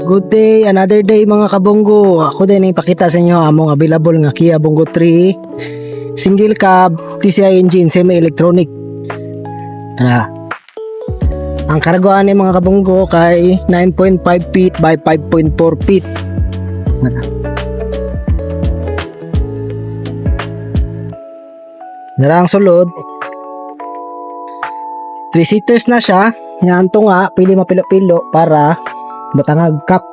Good day, another day mga kabonggo. Ako din ipakita sa inyo among available nga Kia Bongo 3 single cab TCI engine semi-electronic. Tara. Ang kargoan ni mga kabonggo kay 9.5 feet by 5.4 feet. Narang sulod. 3 seaters na siya. Nga anto nga, pili mapilo-pilo para batangag kap.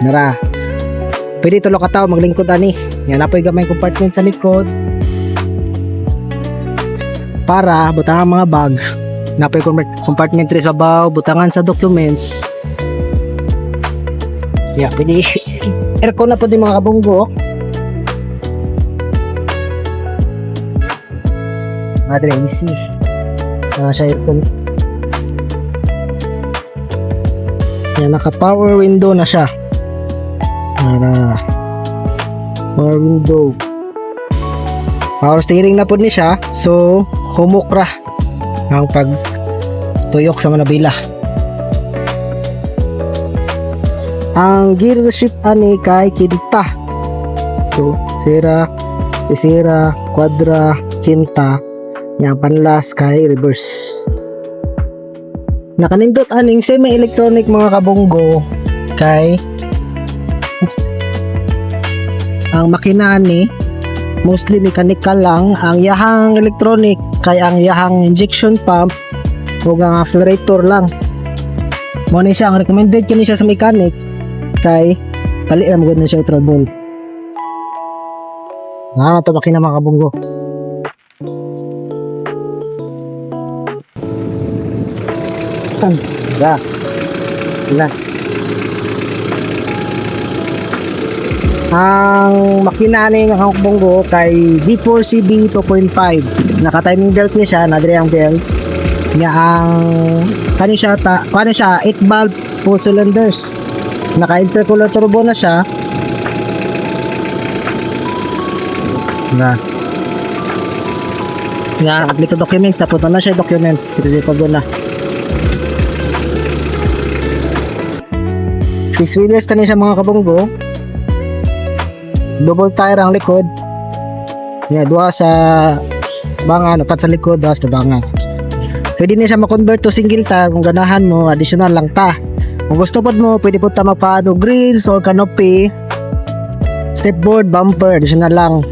Nara. Pwede tulo ka tao maglingkod ani. Yan na po yung gamay compartment sa likod. Para butangan mga bag. Na po yung compartment rin sa baw, butangan sa documents. Yeah, pwede. Aircon na po din mga kabonggo. Madre easy. Siya aircon. Yan, naka power window na siya. Power window. Power steering na po ni siya. So humukra ang pag tuyok sa manabila. Ang gear shift ani kay kinta. So sisira, kwadra, kinta. Yang panlas kay reverse. Nakanindot aning semi-electronic mga kabonggo kay ang makina ni mostly mechanical lang. Ang yahang electronic kay ang yahang injection pump ug ang accelerator lang. Mo ni siya ang recommended kini siya sa mechanic kay dali ra mo gud siya trouble. To makina mga kabonggo. Ya. Ilan. Ang makina ni ng kabonggo kay D4CB 2.5. Naka-timing belt ni siya, nadre ang belt. Nga ang kani siya 8 valve full cylinders. Naka-intercooler turbo na siya. Nga dito documents na punta na siya documents dito na. 6 wheelers tani siya mga kabonggo. Double tire ang likod. Dua sa banga, upat sa likod, dua sa banga. Pwede niya siya ma-convert to single tire kung ganahan mo, additional lang ta. Kung gusto pod mo, pwede po ta magpaano grills or canopy, stepboard, bumper, additional lang.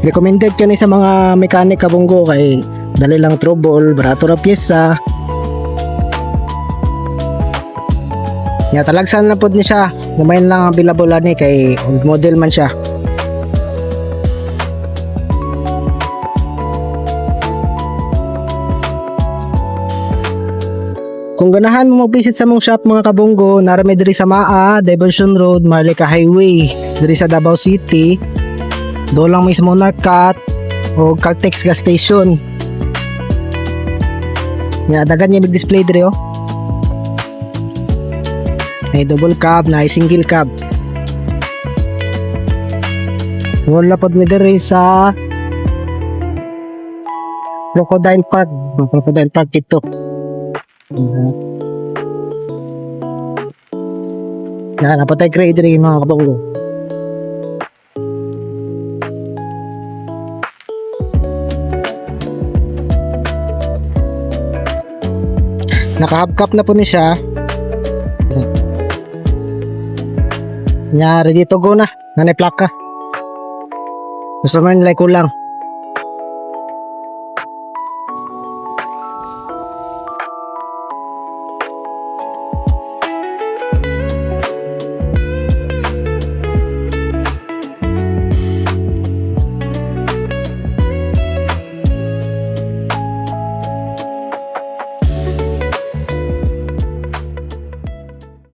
Recommended kani sa mga mechanic kabonggo kay dali lang trouble, barato ra pyesa. Talagsan na pod ni siya. Gumayon lang ang available ani kay old model man siya. Kung ganahan mo mag-visit sa mong shop mga kabonggo, narami diri sa Maa, Diversion Road, Marlica Highway, diri sa Davao City. Do lang mismo Narcat o Caltex gas station. Dagan niya mag-display diri oh. Ay double cab, na single cab. Wala pod mi diri sa Crocodile Park. Crocodile Park ito. Napatay grade diri mga kabonggo. Naka-hubcap na po ni siya. Ready to go na. Nanay plaka. Gusto man nilay ko lang.